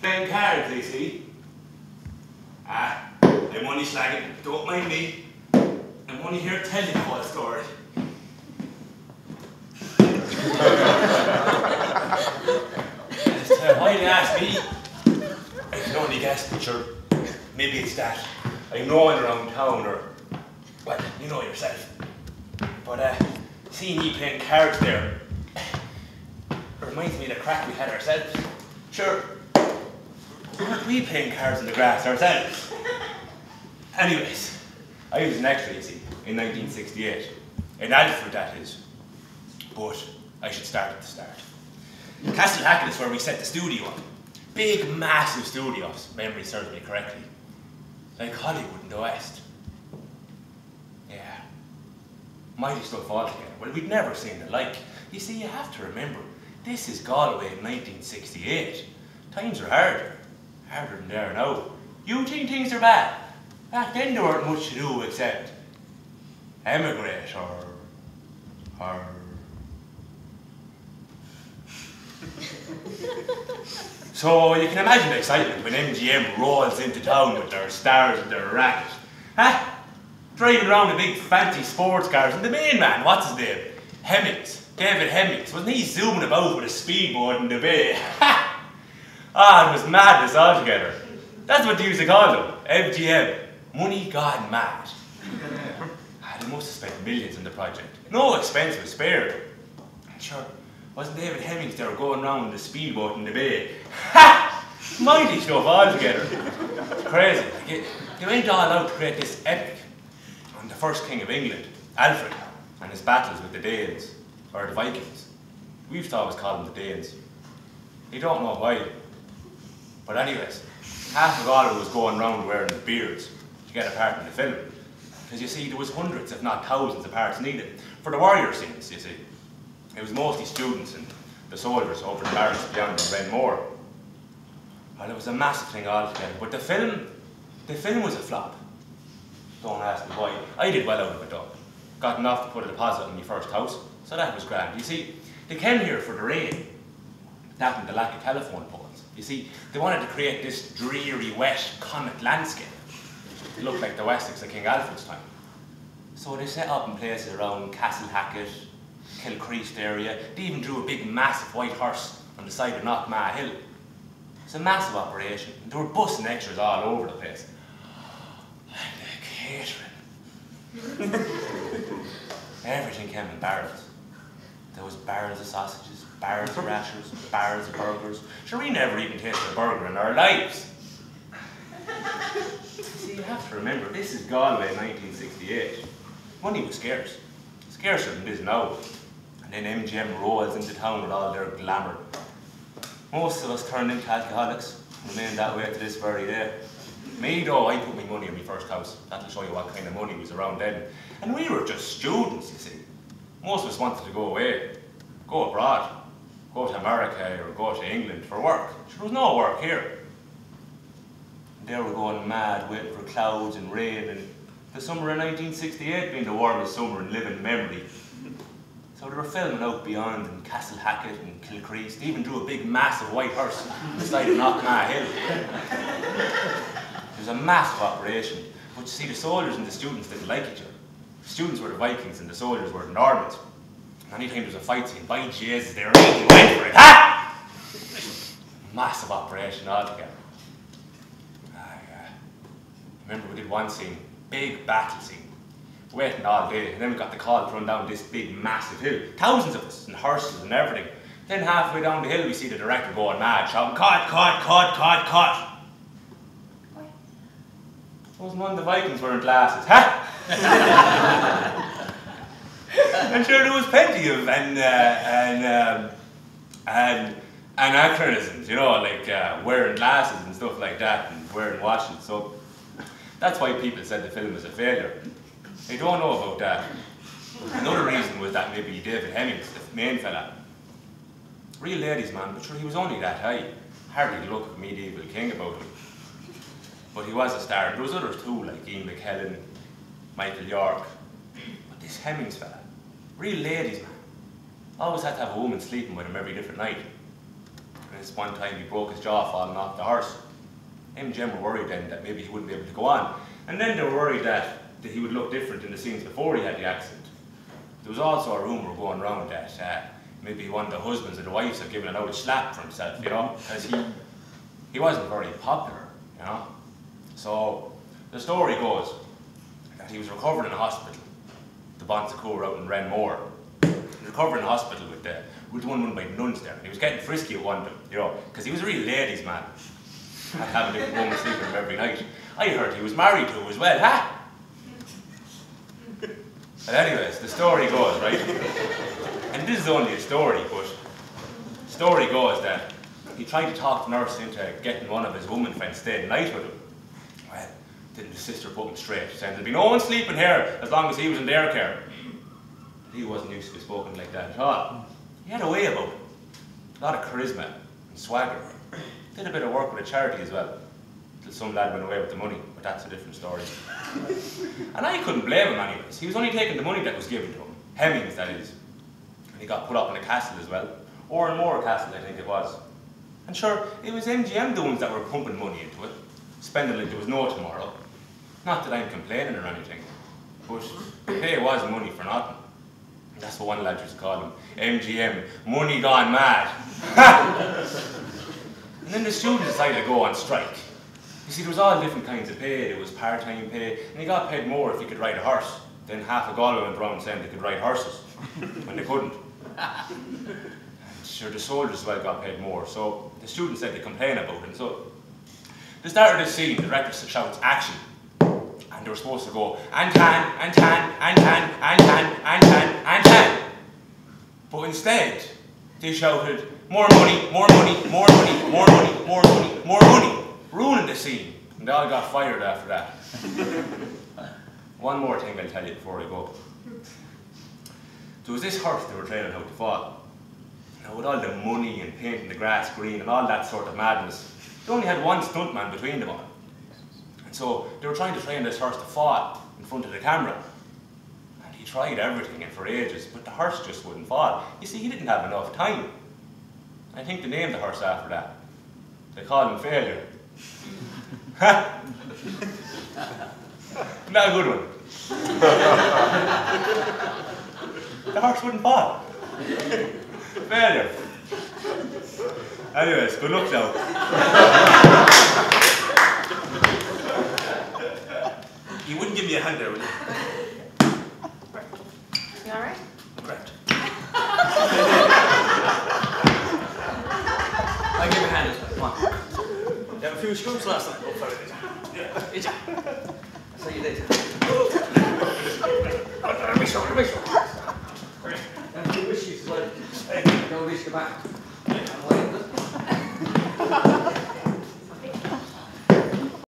Playing cards, they see. I'm only slagging, don't mind me. I'm only here to tell you the whole story. As to why they ask me, I can only guess, but sure, maybe it's that I'm knowing around town, or, well, you know yourself. But seeing you playing cards there reminds me of the crack we had ourselves. Sure, weren't we playing cards in the grass ourselves? Anyways, I was an extra, you see, in 1968. In Alfred, that is. But I should start at the start. Castle Hackett is where we set the studio up. Big, massive studio, if memory serves me correctly. Like Hollywood in the West. Yeah. Mighty stuff altogether. Well, we'd never seen the like. You see, you have to remember, this is Galway in 1968. Times are harder. Harder than they are now. You think things are bad? Back then there weren't much to do except emigrate or So you can imagine the excitement when MGM rolls into town with their stars and their racket. Driving around the big fancy sports cars, and the main man, what's his name? David Hemmings. Wasn't he zooming about with a speedboat in the bay? It was madness altogether. That's what they used to call them, MGM. Money gone mad. They must have spent millions on the project. No expense was spared. And sure, wasn't David Hemmings there going around the speedboat in the bay? Mighty stuff altogether. Crazy. They went all out to create this epic on the first king of England, Alfred, and his battles with the Danes, or the Vikings. We used to always call them the Danes. You don't know why. But anyways, half of all of it was going around wearing beards to get a part in the film. Because you see, there was hundreds, if not thousands, of parts needed. For the warrior scenes, you see. It was mostly students and the soldiers over the barracks beyond the Benmore. Well, it was a massive thing altogether. But the film was a flop. Don't ask me why. I did well out of it though. Got enough to put a deposit on my first house, so that was grand. You see, they came here for the rain, that and the lack of telephone poles. You see, they wanted to create this dreary, wet, comet landscape. It looked like the Wessex of King Alfred's time. So they set up in places around Castle Hackett, Kilcrease area. They even drew a big, massive white horse on the side of Knockmah Hill. It's a massive operation. And they were busting extras all over the place. And the catering. Everything came in barrels. There was barrels of sausages, barrels of rashers, barrels of burgers. Sure, we never even tasted a burger in our lives. See, you have to remember, this is Galway in 1968. Money was scarce. Scarcer than it is now. And then MGM rolls into town with all their glamour. Most of us turned into alcoholics, remained that way to this very day. Me though, I put my money in my first house. That'll show you what kind of money was around then. And we were just students, you see. Most of us wanted to go away, go abroad, go to America or go to England for work. There was no work here. And they were going mad, waiting for clouds and rain, and the summer of 1968 being the warmest summer in living memory. So they were filming out beyond in Castle Hackett and Kilcrease. They even drew a big, massive white horse on the side of Knockmah Hill. It was a massive operation. But you see, the soldiers and the students didn't like each other. The students were the Vikings and the soldiers were the Normans. Anytime there was a fight scene, by Jesus, they really went for it. Ha! Massive operation altogether. Remember we did one scene, big battle scene. Waiting all day, and then we got the call to run down this big, massive hill. Thousands of us, and horses and everything. Then halfway down the hill we see the director going mad, shouting, "Cut, cut, cut, cut, cut!" Wasn't one of the Vikings wearing glasses, huh? And sure, there was plenty of anachronisms, you know, like wearing glasses and stuff like that, and wearing watches. So that's why people said the film was a failure. They don't know about that. Another reason was that maybe David Hemmings, the main fella, real ladies man, but sure he was only that high. Hardly the look of a medieval king about him. But he was a star. There was others too, like Ian McKellen, Michael York. But this Hemmings fella, real ladies man, always had to have a woman sleeping with him every different night. And this one time he broke his jaw falling off the horse. Him and Jim were worried then that maybe he wouldn't be able to go on. And then they were worried that he would look different in the scenes before he had the accident. There was also a rumour going around that maybe one of the husbands or the wives had given an old slap for himself, you know, because he wasn't very popular, you know. So the story goes that he was recovering in a hospital, the Bonsecour out in Renmore. He was recovering in a hospital with one run by nuns there. He was getting frisky at one of them, you know, because he was a real ladies' man. I'd have a different woman sleeping with him every night. I heard he was married to her as well, huh? But anyways, the story goes, right? And this is only a story, but the story goes that he tried to talk the nurse into getting one of his woman friends to stay the night with him. Well, didn't the sister put him straight, saying there'd be no one sleeping here as long as he was in their care. He wasn't used to be spoken like that at all. He had a way about him. A lot of charisma and swagger. Did a bit of work with a charity as well. Till some lad went away with the money, but that's a different story. And I couldn't blame him anyways. He was only taking the money that was given to him. Hemmings, that is. And he got put up in a castle as well. Or in Moore Castle, I think it was. And sure, it was MGM doings that were pumping money into it. Spending like there was no tomorrow. Not that I'm complaining or anything. But the pay was money for nothing. And that's what one lad used to call him. MGM, money gone mad. And then the students decided to go on strike. You see, there was all different kinds of pay. There was part-time pay, and he got paid more if he could ride a horse. Then half of Galway went around saying they could ride horses, when they couldn't. And sure, the soldiers as well got paid more, so the students said they complain about it. So, the start of this scene, the director shouts, action. And they were supposed to go, and tan, and tan, and tan, and tan, and tan, and tan. But instead, they shouted, more money, more money, more money, more money, more money, more money. Ruining the scene, and they all got fired after that. One more thing I'll tell you before I go. There was this horse they were training how to fall. Now with all the money and painting the grass green and all that sort of madness, they only had one stuntman between them all. And so they were trying to train this horse to fall in front of the camera. And he tried everything and for ages, but the horse just wouldn't fall. You see, he didn't have enough time. I think they named the horse after that. They called him Failure. Not a good one. The horse wouldn't fall. Failure. Anyways, good luck now. You wouldn't give me a hand there, would you? You alright? Correct. I'll give you a hand as well. Come on. You have a few scoops last night. Oh, sorry, did you? Yeah. Did you? So you did. Make sure. And a few whiskeys as well. Don't wish you back.